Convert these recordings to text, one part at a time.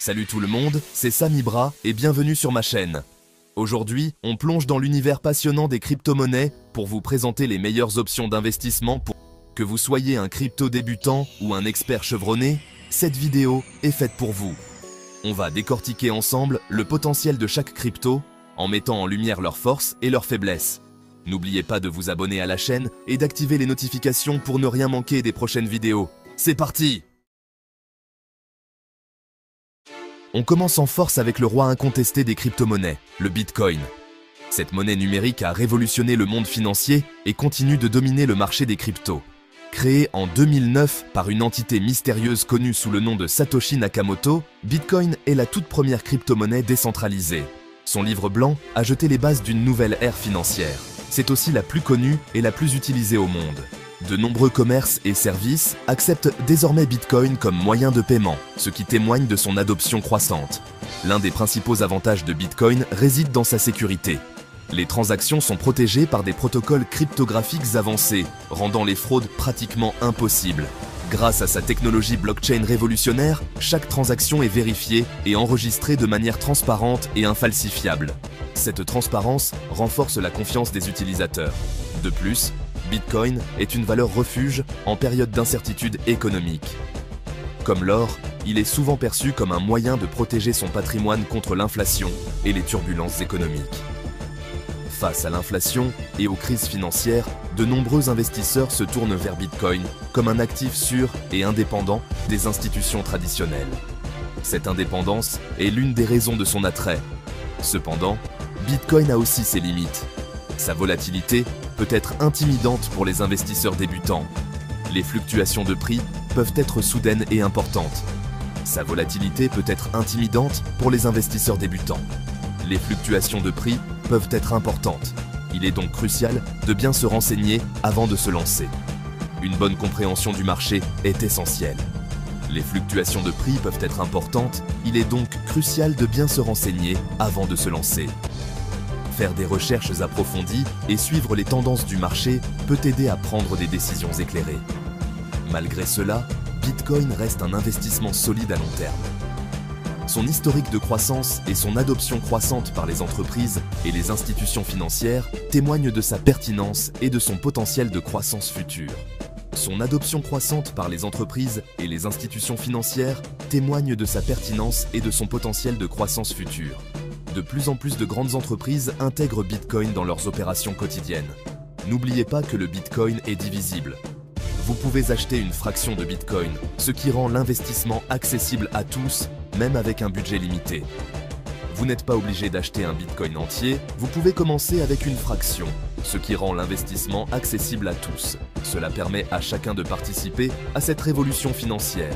Salut tout le monde, c'est Sam Ibra et bienvenue sur ma chaîne. Aujourd'hui, on plonge dans l'univers passionnant des crypto-monnaies pour vous présenter les meilleures options d'investissement pour que vous soyez un crypto débutant ou un expert chevronné. Cette vidéo est faite pour vous. On va décortiquer ensemble le potentiel de chaque crypto en mettant en lumière leurs forces et leurs faiblesses. N'oubliez pas de vous abonner à la chaîne et d'activer les notifications pour ne rien manquer des prochaines vidéos. C'est parti! On commence en force avec le roi incontesté des crypto-monnaies, le Bitcoin. Cette monnaie numérique a révolutionné le monde financier et continue de dominer le marché des cryptos. Créée en 2009 par une entité mystérieuse connue sous le nom de Satoshi Nakamoto, Bitcoin est la toute première crypto-monnaie décentralisée. Son livre blanc a jeté les bases d'une nouvelle ère financière. C'est aussi la plus connue et la plus utilisée au monde. De nombreux commerces et services acceptent désormais Bitcoin comme moyen de paiement, ce qui témoigne de son adoption croissante. L'un des principaux avantages de Bitcoin réside dans sa sécurité. Les transactions sont protégées par des protocoles cryptographiques avancés, rendant les fraudes pratiquement impossibles. Grâce à sa technologie blockchain révolutionnaire, chaque transaction est vérifiée et enregistrée de manière transparente et infalsifiable. Cette transparence renforce la confiance des utilisateurs. De plus, Bitcoin est une valeur refuge en période d'incertitude économique. Comme l'or, il est souvent perçu comme un moyen de protéger son patrimoine contre l'inflation et les turbulences économiques. Face à l'inflation et aux crises financières, de nombreux investisseurs se tournent vers Bitcoin comme un actif sûr et indépendant des institutions traditionnelles. Cette indépendance est l'une des raisons de son attrait. Cependant, Bitcoin a aussi ses limites. Sa volatilité peut être intimidante pour les investisseurs débutants. Les fluctuations de prix peuvent être soudaines et importantes. Sa volatilité peut être intimidante pour les investisseurs débutants. Les fluctuations de prix peuvent être importantes. Il est donc crucial de bien se renseigner avant de se lancer. Une bonne compréhension du marché est essentielle. Les fluctuations de prix peuvent être importantes, il est donc crucial de bien se renseigner avant de se lancer. Faire des recherches approfondies et suivre les tendances du marché peut aider à prendre des décisions éclairées. Malgré cela, Bitcoin reste un investissement solide à long terme. Son historique de croissance et son adoption croissante par les entreprises et les institutions financières témoignent de sa pertinence et de son potentiel de croissance future. Son adoption croissante par les entreprises et les institutions financières témoigne de sa pertinence et de son potentiel de croissance future. De plus en plus de grandes entreprises intègrent Bitcoin dans leurs opérations quotidiennes. N'oubliez pas que le Bitcoin est divisible. Vous pouvez acheter une fraction de Bitcoin, ce qui rend l'investissement accessible à tous, même avec un budget limité. Vous n'êtes pas obligé d'acheter un Bitcoin entier, vous pouvez commencer avec une fraction, ce qui rend l'investissement accessible à tous. Cela permet à chacun de participer à cette révolution financière.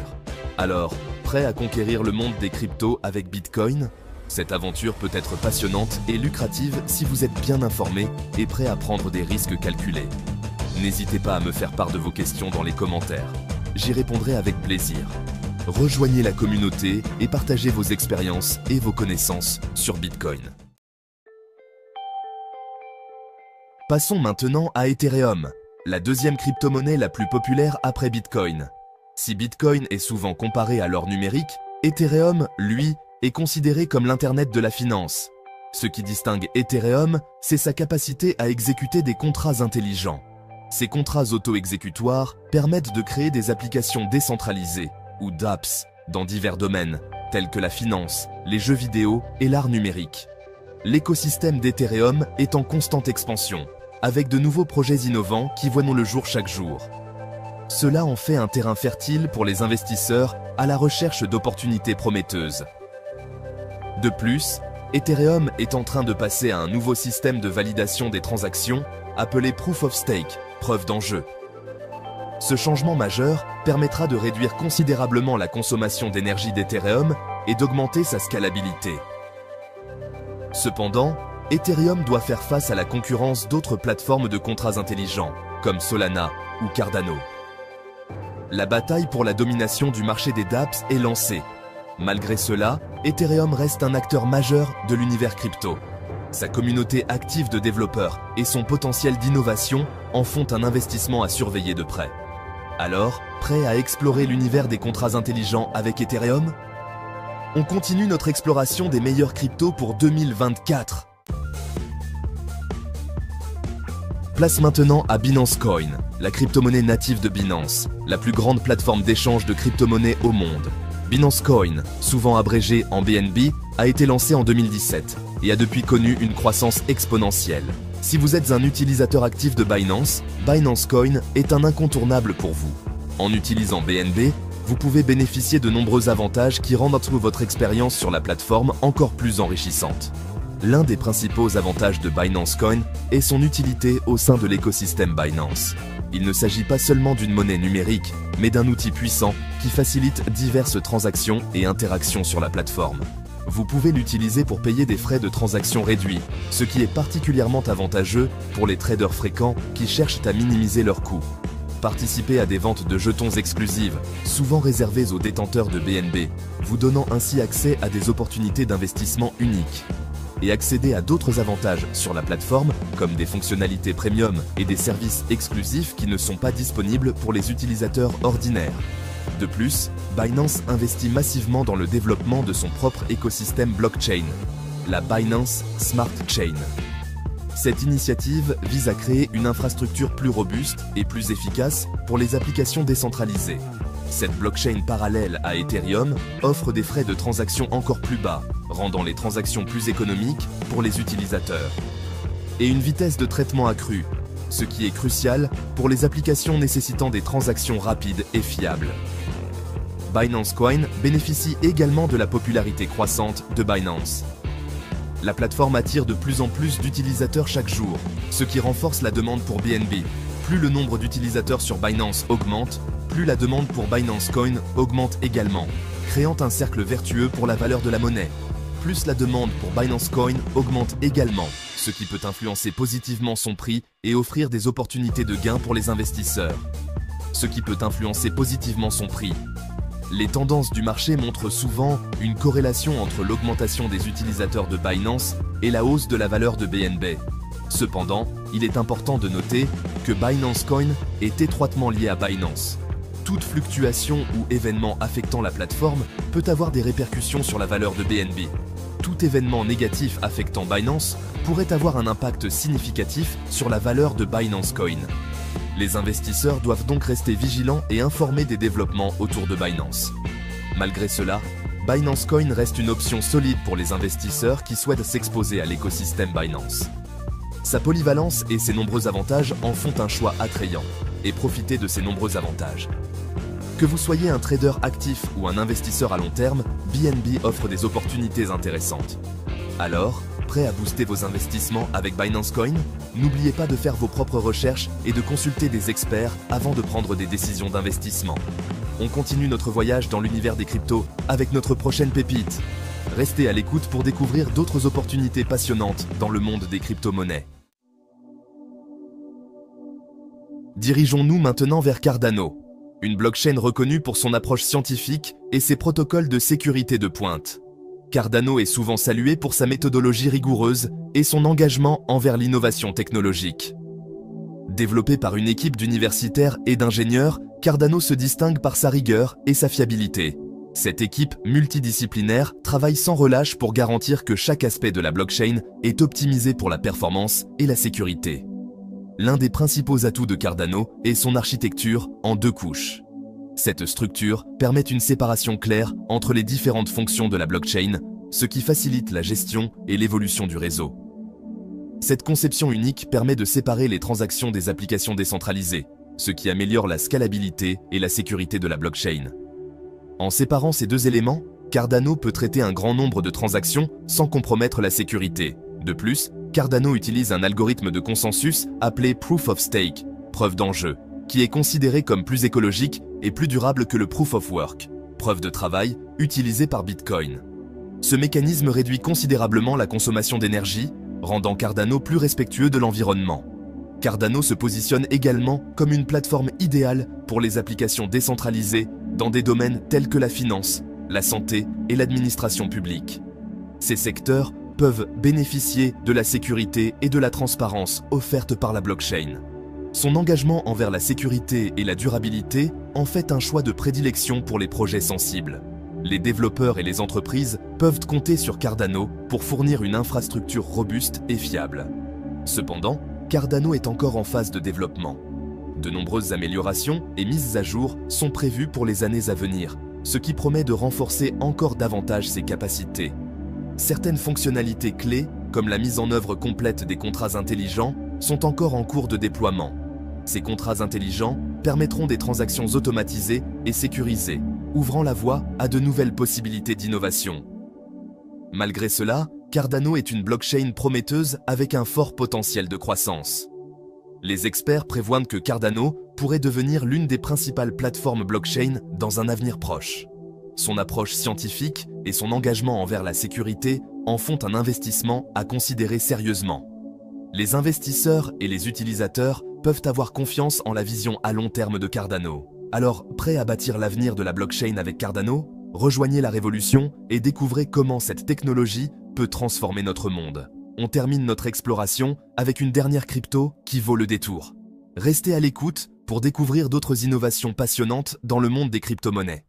Alors, prêt à conquérir le monde des cryptos avec Bitcoin ? Cette aventure peut être passionnante et lucrative si vous êtes bien informé et prêt à prendre des risques calculés. N'hésitez pas à me faire part de vos questions dans les commentaires. J'y répondrai avec plaisir. Rejoignez la communauté et partagez vos expériences et vos connaissances sur Bitcoin. Passons maintenant à Ethereum, la deuxième crypto-monnaie la plus populaire après Bitcoin. Si Bitcoin est souvent comparé à l'or numérique, Ethereum, lui, est considéré comme l'Internet de la finance. Ce qui distingue Ethereum, c'est sa capacité à exécuter des contrats intelligents. Ces contrats auto-exécutoires permettent de créer des applications décentralisées, ou dApps, dans divers domaines, tels que la finance, les jeux vidéo et l'art numérique. L'écosystème d'Ethereum est en constante expansion, avec de nouveaux projets innovants qui voient le jour chaque jour. Cela en fait un terrain fertile pour les investisseurs à la recherche d'opportunités prometteuses. De plus, Ethereum est en train de passer à un nouveau système de validation des transactions appelé Proof of Stake, preuve d'enjeu. Ce changement majeur permettra de réduire considérablement la consommation d'énergie d'Ethereum et d'augmenter sa scalabilité. Cependant, Ethereum doit faire face à la concurrence d'autres plateformes de contrats intelligents, comme Solana ou Cardano. La bataille pour la domination du marché des dApps est lancée. Malgré cela, Ethereum reste un acteur majeur de l'univers crypto. Sa communauté active de développeurs et son potentiel d'innovation en font un investissement à surveiller de près. Alors, prêt à explorer l'univers des contrats intelligents avec Ethereum ? On continue notre exploration des meilleurs cryptos pour 2024. Place maintenant à Binance Coin, la crypto-monnaie native de Binance, la plus grande plateforme d'échange de crypto-monnaies au monde. Binance Coin, souvent abrégé en BNB, a été lancé en 2017 et a depuis connu une croissance exponentielle. Si vous êtes un utilisateur actif de Binance, Binance Coin est un incontournable pour vous. En utilisant BNB, vous pouvez bénéficier de nombreux avantages qui rendent votre expérience sur la plateforme encore plus enrichissante. L'un des principaux avantages de Binance Coin est son utilité au sein de l'écosystème Binance. Il ne s'agit pas seulement d'une monnaie numérique, mais d'un outil puissant qui facilite diverses transactions et interactions sur la plateforme. Vous pouvez l'utiliser pour payer des frais de transaction réduits, ce qui est particulièrement avantageux pour les traders fréquents qui cherchent à minimiser leurs coûts. Participez à des ventes de jetons exclusives, souvent réservées aux détenteurs de BNB, vous donnant ainsi accès à des opportunités d'investissement uniques. Et accéder à d'autres avantages sur la plateforme, comme des fonctionnalités premium et des services exclusifs qui ne sont pas disponibles pour les utilisateurs ordinaires. De plus, Binance investit massivement dans le développement de son propre écosystème blockchain, la Binance Smart Chain. Cette initiative vise à créer une infrastructure plus robuste et plus efficace pour les applications décentralisées. Cette blockchain parallèle à Ethereum offre des frais de transaction encore plus bas, rendant les transactions plus économiques pour les utilisateurs. Et une vitesse de traitement accrue, ce qui est crucial pour les applications nécessitant des transactions rapides et fiables. Binance Coin bénéficie également de la popularité croissante de Binance. La plateforme attire de plus en plus d'utilisateurs chaque jour, ce qui renforce la demande pour BNB. Plus le nombre d'utilisateurs sur Binance augmente, plus la demande pour Binance Coin augmente également, créant un cercle vertueux pour la valeur de la monnaie. Plus la demande pour Binance Coin augmente également, ce qui peut influencer positivement son prix et offrir des opportunités de gain pour les investisseurs. Les tendances du marché montrent souvent une corrélation entre l'augmentation des utilisateurs de Binance et la hausse de la valeur de BNB. Cependant, il est important de noter que Binance Coin est étroitement lié à Binance. Toute fluctuation ou événement affectant la plateforme peut avoir des répercussions sur la valeur de BNB. Tout événement négatif affectant Binance pourrait avoir un impact significatif sur la valeur de Binance Coin. Les investisseurs doivent donc rester vigilants et informés des développements autour de Binance. Malgré cela, Binance Coin reste une option solide pour les investisseurs qui souhaitent s'exposer à l'écosystème Binance. Sa polyvalence et ses nombreux avantages en font un choix attrayant, et profitez de ces nombreux avantages. Que vous soyez un trader actif ou un investisseur à long terme, BNB offre des opportunités intéressantes. Alors, prêt à booster vos investissements avec Binance Coin? N'oubliez pas de faire vos propres recherches et de consulter des experts avant de prendre des décisions d'investissement. On continue notre voyage dans l'univers des cryptos avec notre prochaine pépite. Restez à l'écoute pour découvrir d'autres opportunités passionnantes dans le monde des crypto-monnaies. Dirigeons-nous maintenant vers Cardano, une blockchain reconnue pour son approche scientifique et ses protocoles de sécurité de pointe. Cardano est souvent salué pour sa méthodologie rigoureuse et son engagement envers l'innovation technologique. Développé par une équipe d'universitaires et d'ingénieurs, Cardano se distingue par sa rigueur et sa fiabilité. Cette équipe multidisciplinaire travaille sans relâche pour garantir que chaque aspect de la blockchain est optimisé pour la performance et la sécurité. L'un des principaux atouts de Cardano est son architecture en 2 couches. Cette structure permet une séparation claire entre les différentes fonctions de la blockchain, ce qui facilite la gestion et l'évolution du réseau. Cette conception unique permet de séparer les transactions des applications décentralisées, ce qui améliore la scalabilité et la sécurité de la blockchain. En séparant ces 2 éléments, Cardano peut traiter un grand nombre de transactions sans compromettre la sécurité. De plus, Cardano utilise un algorithme de consensus appelé Proof of Stake, preuve d'enjeu, qui est considéré comme plus écologique et plus durable que le Proof of Work, preuve de travail, utilisé par Bitcoin. Ce mécanisme réduit considérablement la consommation d'énergie, rendant Cardano plus respectueux de l'environnement. Cardano se positionne également comme une plateforme idéale pour les applications décentralisées dans des domaines tels que la finance, la santé et l'administration publique. Ces secteurs peuvent bénéficier de la sécurité et de la transparence offertes par la blockchain. Son engagement envers la sécurité et la durabilité en fait un choix de prédilection pour les projets sensibles. Les développeurs et les entreprises peuvent compter sur Cardano pour fournir une infrastructure robuste et fiable. Cependant, Cardano est encore en phase de développement. De nombreuses améliorations et mises à jour sont prévues pour les années à venir, ce qui promet de renforcer encore davantage ses capacités. Certaines fonctionnalités clés, comme la mise en œuvre complète des contrats intelligents, sont encore en cours de déploiement. Ces contrats intelligents permettront des transactions automatisées et sécurisées, ouvrant la voie à de nouvelles possibilités d'innovation. Malgré cela, Cardano est une blockchain prometteuse avec un fort potentiel de croissance. Les experts prévoient que Cardano pourrait devenir l'une des principales plateformes blockchain dans un avenir proche. Son approche scientifique et son engagement envers la sécurité en font un investissement à considérer sérieusement. Les investisseurs et les utilisateurs peuvent avoir confiance en la vision à long terme de Cardano. Alors, prêt à bâtir l'avenir de la blockchain avec Cardano? Rejoignez la révolution et découvrez comment cette technologie peut transformer notre monde. On termine notre exploration avec une dernière crypto qui vaut le détour. Restez à l'écoute pour découvrir d'autres innovations passionnantes dans le monde des crypto-monnaies.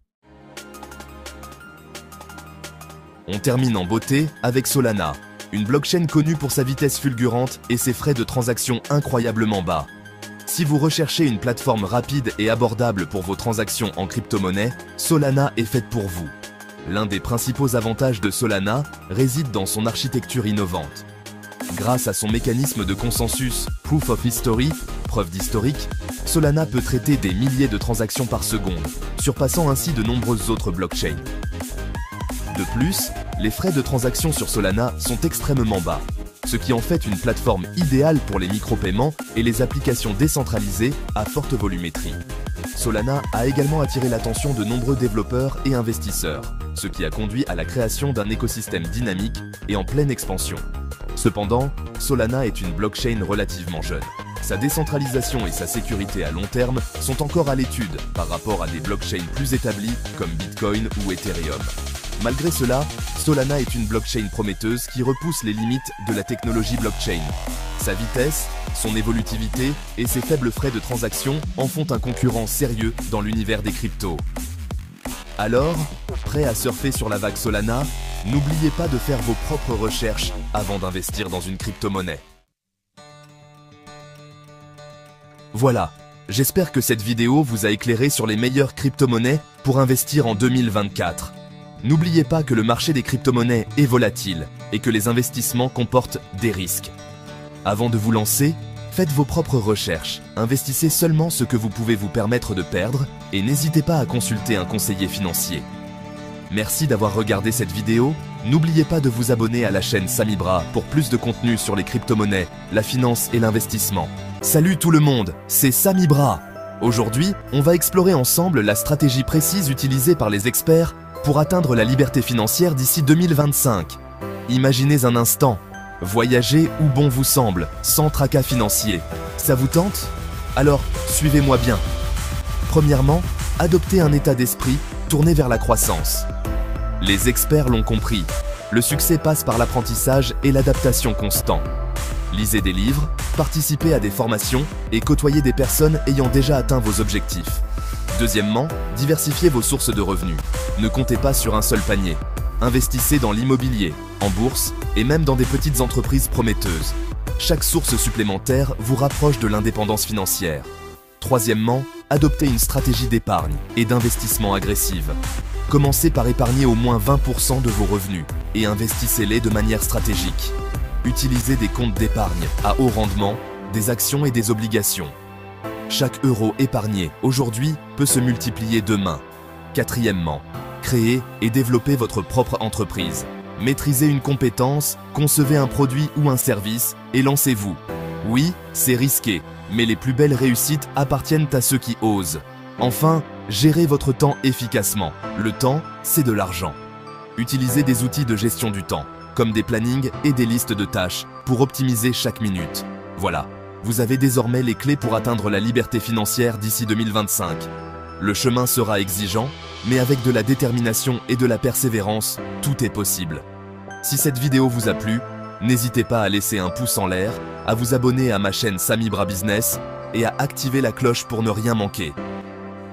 On termine en beauté avec Solana, une blockchain connue pour sa vitesse fulgurante et ses frais de transaction incroyablement bas. Si vous recherchez une plateforme rapide et abordable pour vos transactions en crypto-monnaie, Solana est faite pour vous. L'un des principaux avantages de Solana réside dans son architecture innovante. Grâce à son mécanisme de consensus Proof of History, preuve d'historique, Solana peut traiter des milliers de transactions par seconde, surpassant ainsi de nombreuses autres blockchains. De plus, les frais de transaction sur Solana sont extrêmement bas, ce qui en fait une plateforme idéale pour les micro-paiements et les applications décentralisées à forte volumétrie. Solana a également attiré l'attention de nombreux développeurs et investisseurs, ce qui a conduit à la création d'un écosystème dynamique et en pleine expansion. Cependant, Solana est une blockchain relativement jeune. Sa décentralisation et sa sécurité à long terme sont encore à l'étude par rapport à des blockchains plus établies comme Bitcoin ou Ethereum. Malgré cela, Solana est une blockchain prometteuse qui repousse les limites de la technologie blockchain. Sa vitesse, son évolutivité et ses faibles frais de transaction en font un concurrent sérieux dans l'univers des cryptos. Alors, prêt à surfer sur la vague Solana? N'oubliez pas de faire vos propres recherches avant d'investir dans une crypto-monnaie. Voilà, j'espère que cette vidéo vous a éclairé sur les meilleures crypto-monnaies pour investir en 2024. N'oubliez pas que le marché des crypto-monnaies est volatile et que les investissements comportent des risques. Avant de vous lancer, faites vos propres recherches, investissez seulement ce que vous pouvez vous permettre de perdre et n'hésitez pas à consulter un conseiller financier. Merci d'avoir regardé cette vidéo, n'oubliez pas de vous abonner à la chaîne Samibra pour plus de contenu sur les crypto-monnaies, la finance et l'investissement. Salut tout le monde, c'est Samibra. Aujourd'hui, on va explorer ensemble la stratégie précise utilisée par les experts pour atteindre la liberté financière d'ici 2025. Imaginez un instant, voyager où bon vous semble, sans tracas financiers. Ça vous tente? Alors, suivez-moi bien. Premièrement, adoptez un état d'esprit tourné vers la croissance. Les experts l'ont compris, le succès passe par l'apprentissage et l'adaptation constant. Lisez des livres, participez à des formations et côtoyez des personnes ayant déjà atteint vos objectifs. Deuxièmement, diversifiez vos sources de revenus. Ne comptez pas sur un seul panier. Investissez dans l'immobilier, en bourse et même dans des petites entreprises prometteuses. Chaque source supplémentaire vous rapproche de l'indépendance financière. Troisièmement, adoptez une stratégie d'épargne et d'investissement agressive. Commencez par épargner au moins 20% de vos revenus et investissez-les de manière stratégique. Utilisez des comptes d'épargne à haut rendement, des actions et des obligations. Chaque euro épargné aujourd'hui peut se multiplier demain. Quatrièmement, créez et développez votre propre entreprise. Maîtrisez une compétence, concevez un produit ou un service et lancez-vous. Oui, c'est risqué, mais les plus belles réussites appartiennent à ceux qui osent. Enfin, gérez votre temps efficacement. Le temps, c'est de l'argent. Utilisez des outils de gestion du temps, comme des plannings et des listes de tâches, pour optimiser chaque minute. Voilà, vous avez désormais les clés pour atteindre la liberté financière d'ici 2025. Le chemin sera exigeant, mais avec de la détermination et de la persévérance, tout est possible. Si cette vidéo vous a plu, n'hésitez pas à laisser un pouce en l'air, à vous abonner à ma chaîne Samibra Business et à activer la cloche pour ne rien manquer.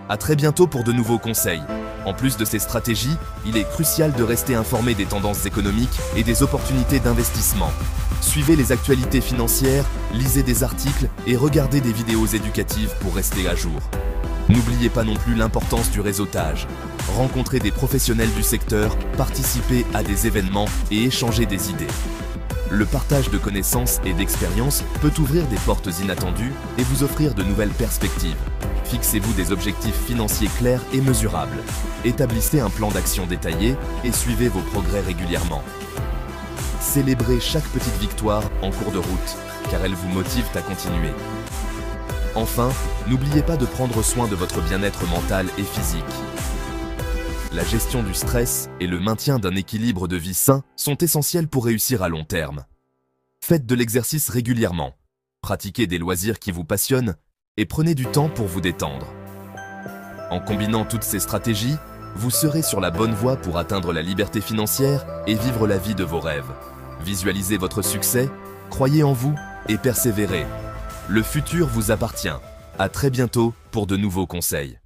À très bientôt pour de nouveaux conseils. En plus de ces stratégies, il est crucial de rester informé des tendances économiques et des opportunités d'investissement. Suivez les actualités financières, lisez des articles et regardez des vidéos éducatives pour rester à jour. N'oubliez pas non plus l'importance du réseautage. Rencontrez des professionnels du secteur, participez à des événements et échangez des idées. Le partage de connaissances et d'expériences peut ouvrir des portes inattendues et vous offrir de nouvelles perspectives. Fixez-vous des objectifs financiers clairs et mesurables. Établissez un plan d'action détaillé et suivez vos progrès régulièrement. Célébrez chaque petite victoire en cours de route, car elles vous motivent à continuer. Enfin, n'oubliez pas de prendre soin de votre bien-être mental et physique. La gestion du stress et le maintien d'un équilibre de vie sain sont essentiels pour réussir à long terme. Faites de l'exercice régulièrement, pratiquez des loisirs qui vous passionnent et prenez du temps pour vous détendre. En combinant toutes ces stratégies, vous serez sur la bonne voie pour atteindre la liberté financière et vivre la vie de vos rêves. Visualisez votre succès, croyez en vous et persévérez. Le futur vous appartient. À très bientôt pour de nouveaux conseils.